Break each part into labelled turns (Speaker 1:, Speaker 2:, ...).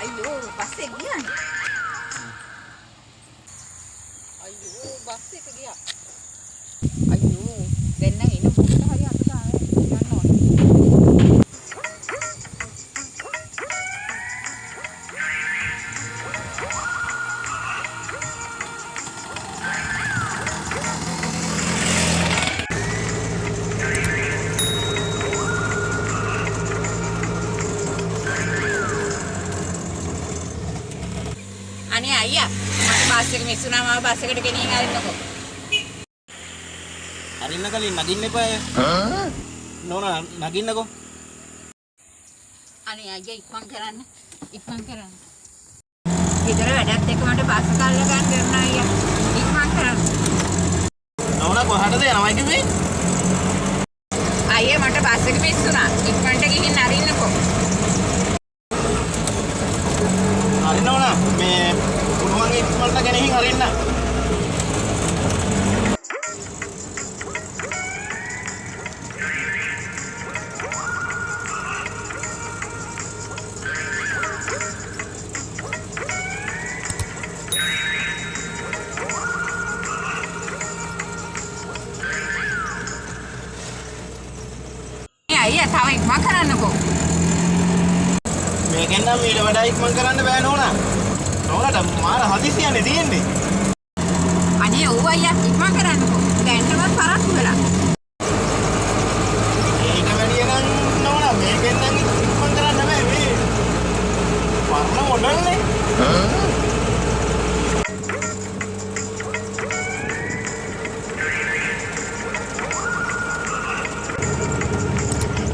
Speaker 1: අයියෝ බස් එක ගියා. අයියෝ බස් එක ගියා. අයියෝ දැන් නම් එන මොකද හරි අත දාලා යන්න ඕනේ. අනේ අයියා මට බස් එක මිස් වුණාම ආව බස් එකට ගෙනියන් ආරින්නකෝ.
Speaker 2: අරින්න කලින් නගින්න එපා. නෝනා නගින්නකෝ.
Speaker 1: අනේ අයියා ඉක්මන් කරන්න. ඉක්මන් කරන්න. ඊතර වැඩත් එක්ක මට බස් එක අල්ල ගන්න දෙන්න අයියා. ඉක්මන් කරන්න.
Speaker 2: නෝනා කොහටද යනවා කිව්වේ?
Speaker 1: අයියා මට බස් එක මිස් වුණා. ඉක්මනට ගිහින් අරින්නකෝ.
Speaker 2: හරි නෝනා මේ පුරුමගේ ඉක්මනට ගෙනihin අරින්න.
Speaker 1: අයියා තව ඉක්මන් කරන්නකෝ.
Speaker 2: මේකෙන් නම් ඊට වඩා ඉක්මන් කරන්න බෑ නෝනා. නෝනාට මාර හදිසියන්නේ තියෙන්නේ.
Speaker 1: අනේ ඔව් අයියා ඉක්මන් කරන්නකෝ. දැන්ටම පරක්කු වෙලා.
Speaker 2: ඒක වැඩිය නම් නෝනා මේකෙන් නම් ඉක්මන් කරන්න බෑ මේ. වර්ණ මොඩල්නේ.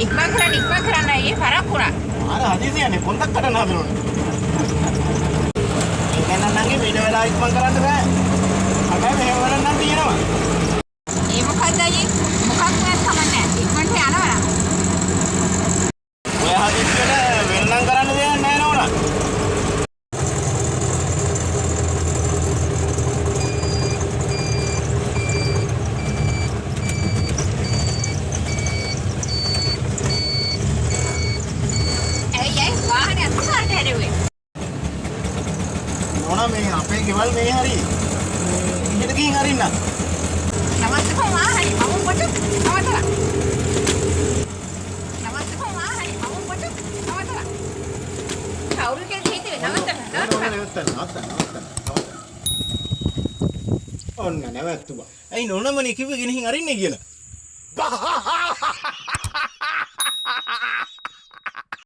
Speaker 1: ඉක්මන් කරන්න අයියා පරක්කු වුණා.
Speaker 2: මාර හදිසියන්නේ පොන්දක් කඩන හදනෝනේ. මේකෙන් නම් ඊට වඩා ඉක්මන් කරන්න බෑ. හැබැයි මෙහෙම වරන් නම් තියෙනවා.
Speaker 1: ඒ මොකක්ද අයියේ? මොකක් වුණත් කමන්නේ නැහැ. ඉක්මනට යනවා.
Speaker 2: ඔය හදිස්සියට වෙනනම් කරන්න දෙයක් නැහැ නෝනා.
Speaker 1: වාහනේ අතුසාරට හැරෙන්නේ.
Speaker 2: නෝනා මේ අපේ ගෙවල් මේ හරි. ඉහෙට ගිහින් අරින්න.
Speaker 1: නමස්තේ වාහනේ මම ඔබට නවතලා. නමස්තේ වාහනේ මම ඔබට නවතලා. කවුරු කෙනෙක් හිතේ නවත්තන්න.
Speaker 2: ඔන්න නැවැත්තුවා. ඇයි නෝනමනේ කිව්වේ ගෙනihin අරින්නේ කියලා?